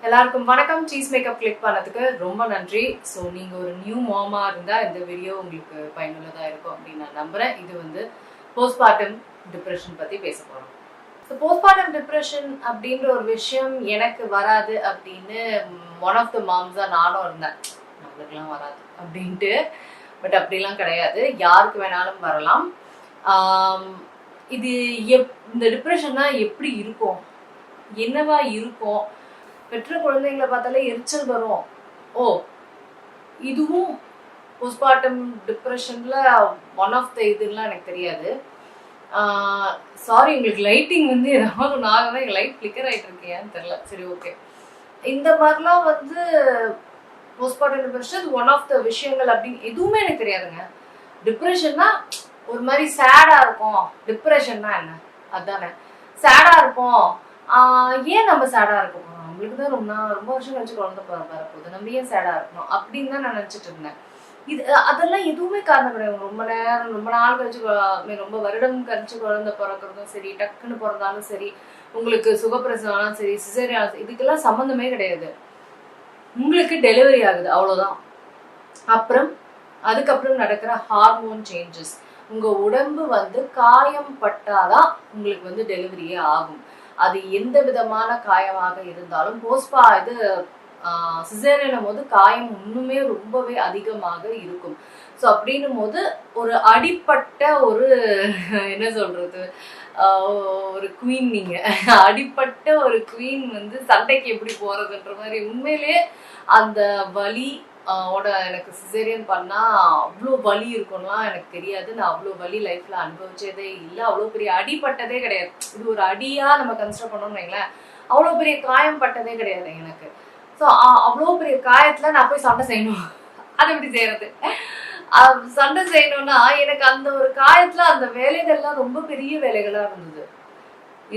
எல்லாருக்கும் வணக்கம். Cheese makeup click பண்ணதுக்கு ரொம்ப நன்றி. ஸோ நீங்கள் ஒரு நியூ மாமா இருந்தால் இந்த வீடியோ உங்களுக்கு பயனுள்ளதாக இருக்கும் அப்படின்னு நான் நம்புகிறேன். இது வந்து போஸ்ட்மார்ட்டம் டிப்ரெஷன் பற்றி பேச போகிறோம். ஸோ போஸ்ட்மார்ட்டம் டிப்ரெஷன் அப்படின்ற ஒரு விஷயம் எனக்கு வராது அப்படின்னு ஒன் ஆஃப் த மாம்ஸாக நானும் இருந்தேன். நம்மளுக்கெல்லாம் வராது அப்படின்ட்டு. பட் அப்படிலாம் கிடையாது, யாருக்கு வேணாலும் வரலாம். இது இந்த டிப்ரெஷன்னா எப்படி இருக்கும், என்னவா இருக்கும்? பெற்ற குழந்தைங்களை பார்த்தாலே எரிச்சல் வரும். ஓ, இதுவும் போஸ்ட்மார்ட்டம் டிப்ரெஷன்ல ஒன் ஆஃப் த இதுலாம் எனக்கு தெரியாது. சாரி, உங்களுக்கு லைட்டிங் வந்து ஏதாவது ஒன்று ஆகுதான், எங்கள் லைட் ஃப்ளிக்கர் ஆகிட்டு இருக்கேன்னு தெரில. சரி, ஓகே. இந்த மாதிரிலாம் வந்து postmortem depression one of the விஷயங்கள் அப்படின்னு எதுவுமே எனக்கு தெரியாதுங்க. டிப்ரெஷன்னா ஒரு மாதிரி சேடாக இருக்கும். டிப்ரெஷன்னா என்ன, அதுதானே சேடாக இருப்போம். ஏன் நம்ம சேடாக இருக்க போகிறோம்? நம்மளுக்கு தான் ரொம்ப வருஷம் கழிச்சு குழந்தை வரப்போகுது, நம்ம ஏன் சேடாக இருக்கணும் அப்படின்னு தான் நான் நினச்சிட்டு இருந்தேன். அதெல்லாம் எதுவுமே காரணம் கிடையாது. ரொம்ப நாள் கழிச்சு, ரொம்ப வருடம் கழிச்சு குழந்தை பிறக்கிறதும் சரி, டக்குன்னு பிறந்தாலும் சரி, உங்களுக்கு சுகப்பிரசவம்னாலும் சரி, சிசேரியன், இதுக்கெல்லாம் சம்மந்தமே கிடையாது. உங்களுக்கு டெலிவரி ஆகுது, அவ்வளோதான். அதுக்கப்புறம் நடக்கிற ஹார்மோன் சேஞ்சஸ், உங்கள் உடம்பு வந்து காயம் பட்டாதான் உங்களுக்கு வந்து டெலிவரியே ஆகும். அது எந்த விதமான காயமாக இருந்தாலும் சிசேரியனும் போது காயம் இன்னுமே ரொம்பவே அதிகமாக இருக்கும். ஸோ அப்படின்னும் போது ஒரு அடிப்பட்ட ஒரு என்ன சொல்றது, ஒரு குவீன், நீங்க அடிப்பட்ட ஒரு குவீன் வந்து சண்டைக்கு எப்படி போறதுன்ற மாதிரி. உண்மையிலே அந்த வலி எனக்கு சிசேரியன் பண்ணா அவ்வளோ வலி இருக்கும்லாம் எனக்கு தெரியாது. நான் அவ்வளோ வலி லைஃப்ல அனுபவிச்சதே இல்லை. அவ்வளோ பெரிய அடிப்பட்டதே கிடையாது. இது ஒரு அடியா நம்ம கன்சிடர் பண்ணோம்னு வைங்களேன். அவ்வளோ பெரிய காயம் பட்டதே கிடையாது எனக்கு. ஸோ அவ்வளோ பெரிய காயத்துல நான் போய் சண்டை செய்யணும். அதை எப்படி செய்யறது? சண்டை செய்யணும்னா எனக்கு அந்த ஒரு காயத்துல அந்த வேலைகள்லாம் ரொம்ப பெரிய வேலைகளா இருந்தது.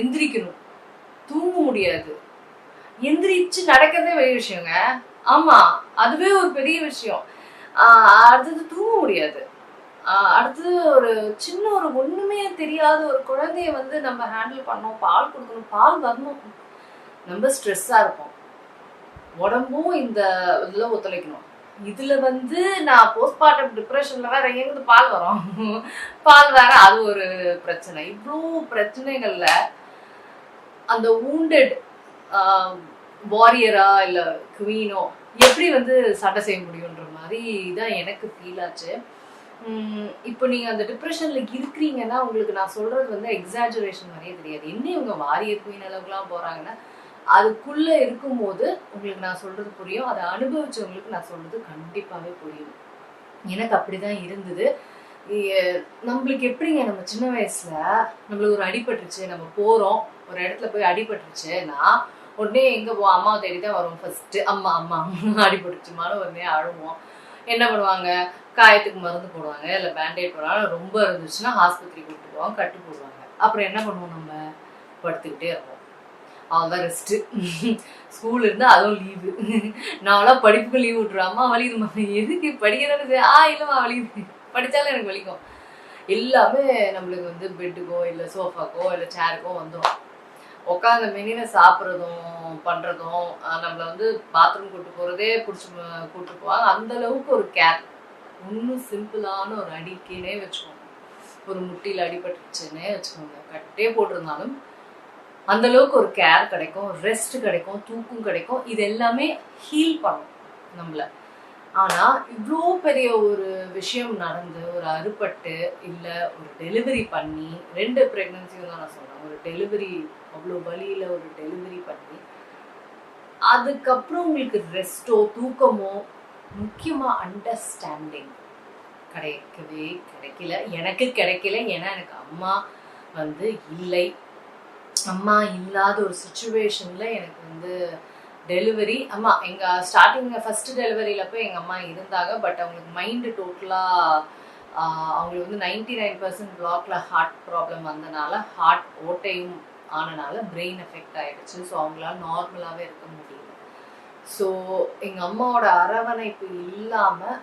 எந்திரிக்கணும், தூங்க முடியாது, எந்திரிச்சு நடக்கிறதே பெரிய விஷயங்க. ஆமா, அதுவே ஒரு பெரிய விஷயம். அடுத்தது தூங்க முடியாது. அடுத்தது ஒரு சின்ன ஒரு ஒண்ணுமே தெரியாத ஒரு குழந்தைய வந்து நம்ம ஹேண்டில் பண்ணோம், பால் கொடுக்கணும், பால் வரணும், நம்ம ஸ்ட்ரெஸ்ஸா இருப்போம். உடம்பும் இந்த இதுல ஒத்துழைக்கணும். இதுல வந்து நான் போஸ்ட்மார்ட்டம் டிப்ரெஷன்ல வேற எங்கிருந்து பால் வரும்? பால் வேற, அது ஒரு பிரச்சனை. இவ்வளோ பிரச்சனைகள்ல அந்த வூண்டட் வாரியரா இல்ல குவீனோ எப்படி வந்து சண்டை செய்ய முடியுன்ற மாதிரி தான் எனக்கு ஃபீல் ஆச்சு. இப்போ நீங்க அந்த டிப்ரெஷன்ல இருக்கிறீங்கன்னா உங்களுக்கு நான் சொல்றது வந்து எக்ஸாஜரேஷன் மாதிரியே தெரியாது. என்ன இவங்க வாரியர் குவீன் அளவுக்குலாம் போறாங்கன்னா, அதுக்குள்ள இருக்கும்போது உங்களுக்கு நான் சொல்றது புரியும். அதை அனுபவிச்சவங்களுக்கு நான் சொல்றது கண்டிப்பாவே புரியும். எனக்கு அப்படிதான் இருந்தது. நம்மளுக்கு எப்படிங்க, நம்ம சின்ன வயசுல நம்மளுக்கு ஒரு அடிபட்டுருச்சு, நம்ம போறோம் ஒரு இடத்துல போய் அடிபட்டுருச்சுன்னா உடனே எங்க போவோம்? அம்மாவை தேடி தான் வருவோம் ஃபர்ஸ்ட். அம்மா அம்மா அடிபட்டுச்சுமானு உடனே அழுவோம். என்ன பண்ணுவாங்க? காயத்துக்கு மருந்து போடுவாங்க, இல்லை பேண்டேட் போடுவாங்க. ரொம்ப இருந்துச்சுன்னா ஆஸ்பத்திரி கூப்பிட்டு போவாங்க, கட்டு போடுவாங்க. அப்புறம் என்ன பண்ணுவோம்? நம்ம படுத்துக்கிட்டே இருப்போம். அவ்வளோதான் ரெஸ்ட்டு. ஸ்கூல் இருந்தால் அதுவும் லீவு. நான்லாம் படிப்புக்கு லீவ் விட்டுருவேன். அம்மா வலிக்குதுமா, எதுக்கு படிக்கிறதானே? இல்லைம்மா வலிக்குது, படித்தாலும் எனக்கு வலிக்கும். எல்லாமே நம்மளுக்கு வந்து பெட்டுக்கோ இல்லை சோஃபாக்கோ இல்லை சேருக்கோ வந்துடும். உட்காந்து மெனின சாப்பிட்றதும் பண்ணுறதும், நம்மளை வந்து பாத்ரூம் கூட்டு போகிறதே கூப்பிட்டு போவாங்க. அந்த அளவுக்கு ஒரு கேர். இன்னும் சிம்பிளான ஒரு அடிக்கேனே வச்சுக்கோங்க, ஒரு முட்டியில் அடிபட்டுச்சுன்னே வச்சுக்கோங்க, கட்டே போட்டிருந்தாலும் அந்த அளவுக்கு ஒரு கேர் கிடைக்கும், ரெஸ்ட் கிடைக்கும், தூக்கம் கிடைக்கும். இது எல்லாமே ஹீல் பண்ணும் நம்மளை. ஆனால் இவ்வளோ பெரிய ஒரு விஷயம் நடந்து, ஒரு அறுபட்டு இல்லை ஒரு டெலிவரி பண்ணி, 2 ப்ரெக்னன்சியும் தான் நான் சொல்கிறேன், ஒரு டெலிவரி அவ்வளோ வலியில் ஒரு டெலிவரி பண்ணி, அதுக்கப்புறம் உங்களுக்கு ரெஸ்ட்டோ தூக்கமோ, முக்கியமாக அண்டர்ஸ்டாண்டிங் கிடைக்கல. எனக்கு கிடைக்கல. ஏன்னா எனக்கு அம்மா வந்து இல்லை. அம்மா இல்லாத ஒரு சுச்சுவேஷனில் எனக்கு வந்து டெலிவரி, அம்மா எங்கள் ஸ்டார்டிங் ஃபர்ஸ்ட் டெலிவரியில் போய் எங்கள் அம்மா இருந்தாங்க. பட் அவங்களுக்கு மைண்டு டோட்டலாக, அவங்களுக்கு வந்து 99% பிளாக்ல ஹார்ட் ப்ராப்ளம் வந்தனால, ஹார்ட் ஓட்டையும் ஆனனால பிரெயின் எஃபெக்ட் ஆகிடுச்சு. ஸோ அவங்களால நார்மலாகவே இருக்க முடியல. ஸோ எங்கள் அம்மாவோட அரவணைப்பு இல்லாமல்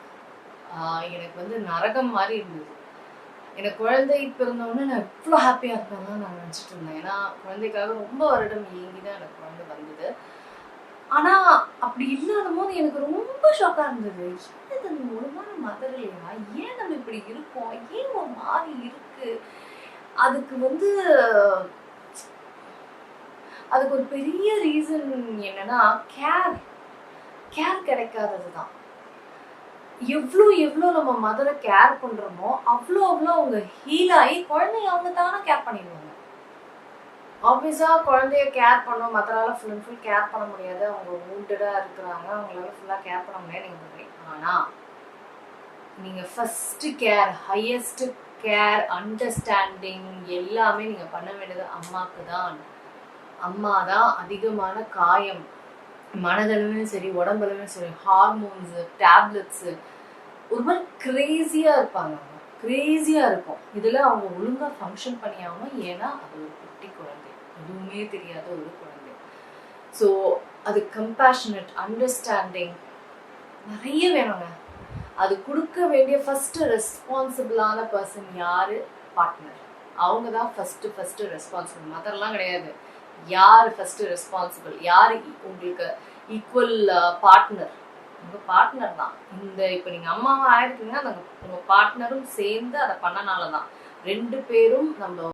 எனக்கு வந்து நரகம் மாதிரி இருந்தது. எனக்கு குழந்தை பிறந்தோடனே நான் இவ்வளோ ஹாப்பியாக இருப்பேன் நான் நினச்சிட்டு இருந்தேன். ஏன்னா குழந்தைக்காக ரொம்ப வருடம் ஏங்கி தான் எனக்கு குழந்தை வந்தது. ஆனால் அப்படி இல்லாத போது எனக்கு ரொம்ப ஷாக்கா இருந்தது. என்னது நம்ம ஒழுங்கான மதர் இல்லையா? ஏன் நம்ம இப்படி இருக்கோம்? ஏன் ஒரு மாதிரி இருக்கு? அதுக்கு வந்து அதுக்கு ஒரு பெரிய ரீசன் என்னன்னா கேர் கிடைக்காததுதான். எவ்வளோ எவ்வளோ நம்ம மதரை கேர் பண்றோமோ அவ்வளோ அவ்வளோ அவங்க ஹீல் ஆகி குழந்தைய அவங்க தானே கேர் பண்ணிடுவாங்க. ஆப்வியஸா குழந்தைய கேர் பண்ணோம், மதரால ஃபுல் அண்ட் ஃபுல் கேர் பண்ண முடியாது. அவங்க வூண்டடா இருக்கிறாங்க, அவங்களால ஃபுல்லா கேர் பண்ண முடியாது நீங்க சொல்றீங்க. ஆனா நீங்க first care, highest care, understanding எல்லாமே நீங்க பண்ண வேண்டியது அம்மாக்கு தான். அம்மா தான் அதிகமான காயம், மனதளவிலும் சரி உடம்பளவிலும் சரி, ஹார்மோன்ஸ், டேப்லெட்ஸ், ஒரு மாதிரி கிரேசியா இருப்பாங்க. கிரேசியா இருக்கும். இதுல அவங்க ஒழுங்கா ஃபங்க்ஷன் பண்ணியாம, ஏன்னா அது ஒரு குட்டி குழந்தை, எதுவுமே தெரியாத ஒரு குழந்தை. ஸோ அது கம்பேஷனட், அண்டர்ஸ்டாண்டிங் நிறைய வேணுங்க. அது கொடுக்க வேண்டிய ஃபர்ஸ்ட் ரெஸ்பான்சிபிளான பர்சன் யாரு? பார்ட்னர். அவங்க தான் ஃபர்ஸ்ட் ரெஸ்பான்சிபிள். மதர்லாம் கிடையாது. யார் ஃபர்ஸ்ட் ரெஸ்பான்சிபிள்? யார் உங்களுக்கு ஈக்குவல் பார்ட்னர்? உங்க பார்ட்னர் தான். இந்த இப்போ நீங்க அம்மாவா ஆயிருக்கீங்கன்னா உங்க பார்ட்னரும் சேர்ந்து அதை பண்ணனால தான். 2 பேரும் நம்ம